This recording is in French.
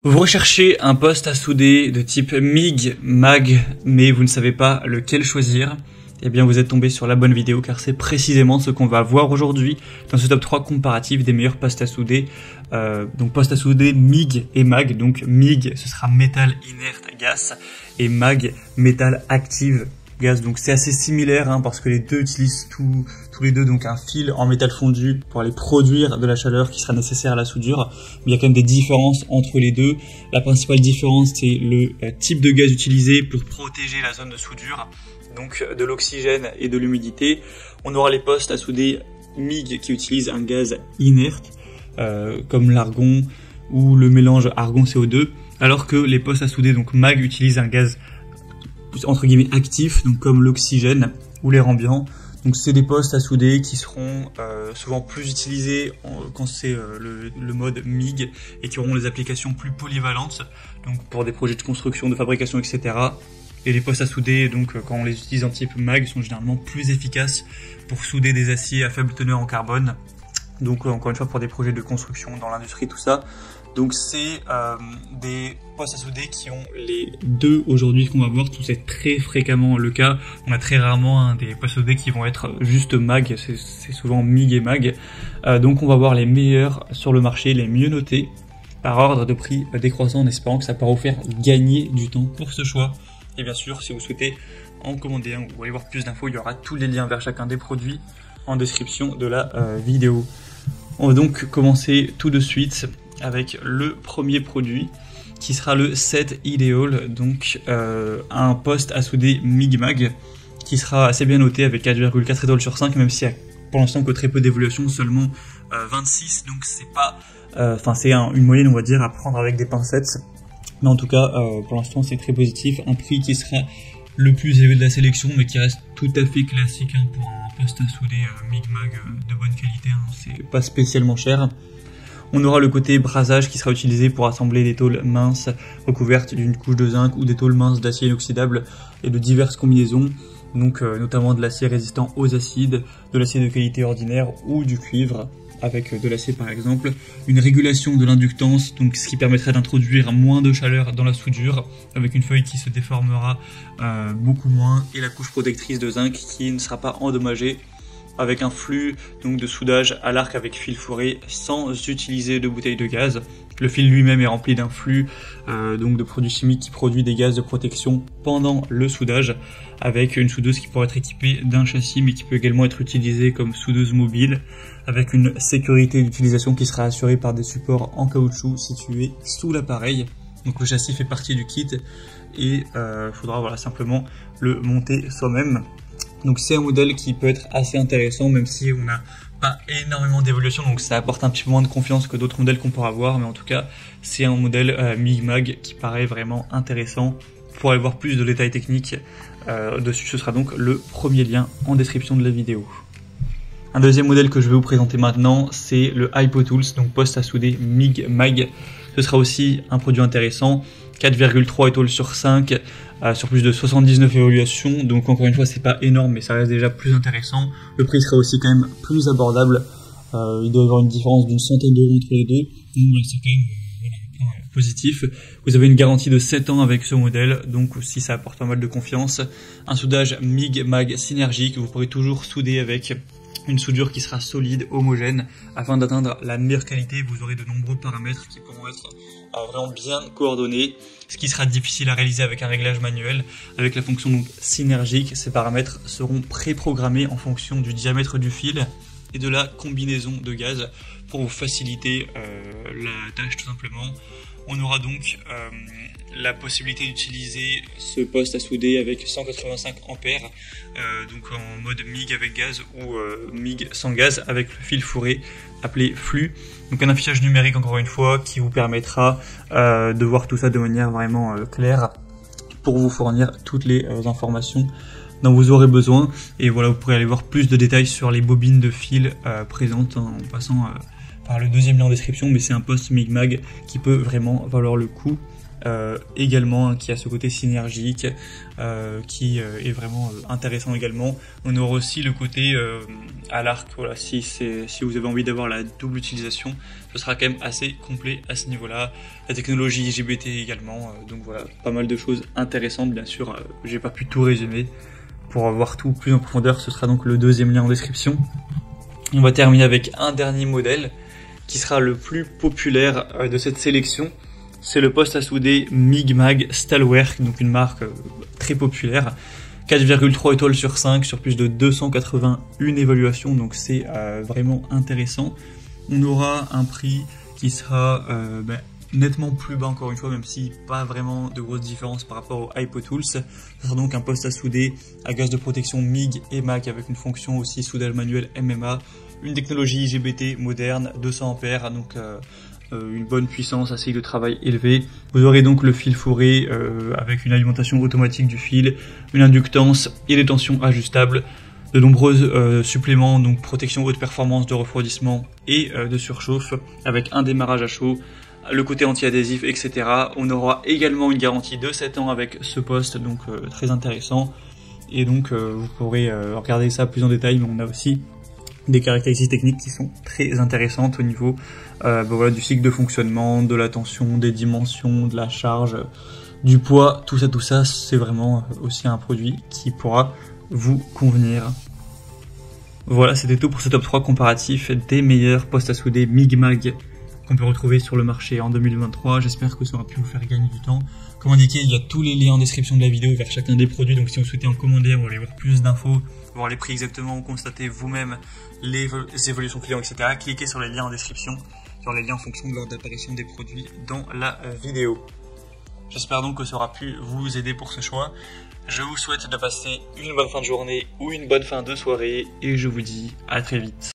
Vous recherchez un poste à souder de type MIG, MAG, mais vous ne savez pas lequel choisir. Eh bien vous êtes tombé sur la bonne vidéo car c'est précisément ce qu'on va voir aujourd'hui dans ce top 3 comparatif des meilleurs postes à souder. Donc postes à souder MIG et MAG. Donc MIG ce sera métal inerte gas et MAG métal active gaz. Donc c'est assez similaire parce que les deux utilisent tous les deux donc un fil en métal fondu pour aller produire de la chaleur qui sera nécessaire à la soudure. Mais il y a quand même des différences entre les deux. La principale différence c'est le type de gaz utilisé pour protéger la zone de soudure, donc de l'oxygène et de l'humidité. On aura les postes à souder MIG qui utilisent un gaz inerte comme l'argon ou le mélange argon-CO2, alors que les postes à souder donc MAG utilisent un gaz entre guillemets actif, donc comme l'oxygène ou l'air ambiant. Donc c'est des postes à souder qui seront souvent plus utilisés quand c'est le mode MIG et qui auront des applications plus polyvalentes, donc pour des projets de construction, de fabrication, etc. Et les postes à souder, donc quand on les utilise en type MAG, sont généralement plus efficaces pour souder des aciers à faible teneur en carbone. Donc encore une fois pour des projets de construction dans l'industrie, tout ça. Donc c'est des postes à souder qui ont les deux aujourd'hui qu'on va voir. C'est très fréquemment le cas. On a très rarement des postes à souder qui vont être juste MAG. C'est souvent MIG et MAG. Donc on va voir les meilleurs sur le marché, les mieux notés par ordre de prix décroissant, en espérant que ça pourra vous faire gagner du temps pour ce choix. Et bien sûr, si vous souhaitez en commander un ou aller voir plus d'infos, il y aura tous les liens vers chacun des produits en description de la vidéo. On va donc commencer tout de suite avec le premier produit qui sera le Set Ideal, donc un poste à souder MIG-MAG qui sera assez bien noté avec 4,4 étoiles sur 5, même s'il y a pour l'instant que très peu d'évolution, seulement 26, donc c'est pas, c'est une moyenne on va dire à prendre avec des pincettes, mais en tout cas pour l'instant c'est très positif. Un prix qui sera le plus élevé de la sélection, mais qui reste tout à fait classique pour un poste à souder MIG-MAG de bonne qualité, c'est pas spécialement cher. On aura le côté brasage qui sera utilisé pour assembler des tôles minces recouvertes d'une couche de zinc ou des tôles minces d'acier inoxydable et de diverses combinaisons, donc notamment de l'acier résistant aux acides, de l'acier de qualité ordinaire ou du cuivre avec de l'acier par exemple. Une régulation de l'inductance, donc ce qui permettrait d'introduire moins de chaleur dans la soudure avec une feuille qui se déformera beaucoup moins, et la couche protectrice de zinc qui ne sera pas endommagée, avec un flux donc de soudage à l'arc avec fil fourré sans utiliser de bouteille de gaz. Le fil lui-même est rempli d'un flux donc de produits chimiques qui produit des gaz de protection pendant le soudage, avec une soudeuse qui pourrait être équipée d'un châssis mais qui peut également être utilisée comme soudeuse mobile, avec une sécurité d'utilisation qui sera assurée par des supports en caoutchouc situés sous l'appareil. Donc le châssis fait partie du kit et il faudra simplement le monter soi-même. Donc c'est un modèle qui peut être assez intéressant, même si on n'a pas énormément d'évolution, donc ça apporte un petit peu moins de confiance que d'autres modèles qu'on pourra voir, mais en tout cas c'est un modèle MIG-MAG qui paraît vraiment intéressant. Pour aller voir plus de détails techniques dessus, ce sera donc le premier lien en description de la vidéo. Un deuxième modèle que je vais vous présenter maintenant, c'est le HypoTools, donc poste à souder MIG-MAG. Ce sera aussi un produit intéressant, 4,3 étoiles sur 5, sur plus de 79 évaluations, donc encore une fois c'est pas énorme mais ça reste déjà plus intéressant. Le prix sera aussi quand même plus abordable, il doit y avoir une différence d'une centaine d'euros entre les deux, donc c'est quand même un point positif. Vous avez une garantie de 7 ans avec ce modèle, donc aussi ça apporte pas mal de confiance. Un soudage MIG-MAG synergique, vous pourrez toujours souder avec une soudure qui sera solide, homogène, afin d'atteindre la meilleure qualité. Vous aurez de nombreux paramètres qui pourront être vraiment bien coordonnés, ce qui sera difficile à réaliser avec un réglage manuel. Avec la fonction donc synergique, ces paramètres seront préprogrammés en fonction du diamètre du fil et de la combinaison de gaz pour vous faciliter la tâche tout simplement. On aura donc la possibilité d'utiliser ce poste à souder avec 185 ampères, donc en mode MIG avec gaz ou MIG sans gaz avec le fil fourré appelé flux. Donc un affichage numérique encore une fois qui vous permettra de voir tout ça de manière vraiment claire pour vous fournir toutes les informations dont vous aurez besoin. Et voilà, vous pourrez aller voir plus de détails sur les bobines de fil présentes en passant enfin le deuxième lien en description, mais c'est un poste MIG-MAG qui peut vraiment valoir le coup. Également qui a ce côté synergique qui est vraiment intéressant également. On aura aussi le côté à l'arc, voilà, si vous avez envie d'avoir la double utilisation, ce sera quand même assez complet à ce niveau-là. La technologie IGBT également, donc voilà, pas mal de choses intéressantes. Bien sûr, j'ai pas pu tout résumer. Pour voir tout plus en profondeur, ce sera donc le deuxième lien en description. On va terminer avec un dernier modèle qui sera le plus populaire de cette sélection. C'est le poste à souder MIG-MAG Stalwerk, donc une marque très populaire. 4,3 étoiles sur 5 sur plus de 281 évaluations, donc c'est vraiment intéressant. On aura un prix qui sera nettement plus bas encore une fois, même si pas vraiment de grosses différences par rapport au HypoTools. Ce sera donc un poste à souder à gaz de protection MIG et MAG avec une fonction aussi soudage manuel MMA, une technologie IGBT moderne, 200 ampères, donc une bonne puissance, un cycle de travail élevé. Vous aurez donc le fil fourré avec une alimentation automatique du fil, une inductance et des tensions ajustables, de nombreux suppléments, donc protection haute performance de refroidissement et de surchauffe, avec un démarrage à chaud, le côté anti-adhésif, etc. On aura également une garantie de 7 ans avec ce poste, donc très intéressant. Et donc vous pourrez regarder ça plus en détail, mais on a aussi des caractéristiques techniques qui sont très intéressantes au niveau voilà, du cycle de fonctionnement, de la tension, des dimensions, de la charge, du poids, tout ça, c'est vraiment aussi un produit qui pourra vous convenir. Voilà, c'était tout pour ce top 3 comparatif des meilleurs postes à souder MIG-MAG qu'on peut retrouver sur le marché en 2023. J'espère que ça aura pu vous faire gagner du temps. Comme indiqué, il y a tous les liens en description de la vidéo vers chacun des produits, donc si vous souhaitez en commander ou aller voir plus d'infos, voir les prix exactement, constater vous-même les évolutions clients, etc., cliquez sur les liens en description, sur les liens en fonction de l'ordre d'apparition des produits dans la vidéo. J'espère donc que ça aura pu vous aider pour ce choix. Je vous souhaite de passer une bonne fin de journée ou une bonne fin de soirée et je vous dis à très vite.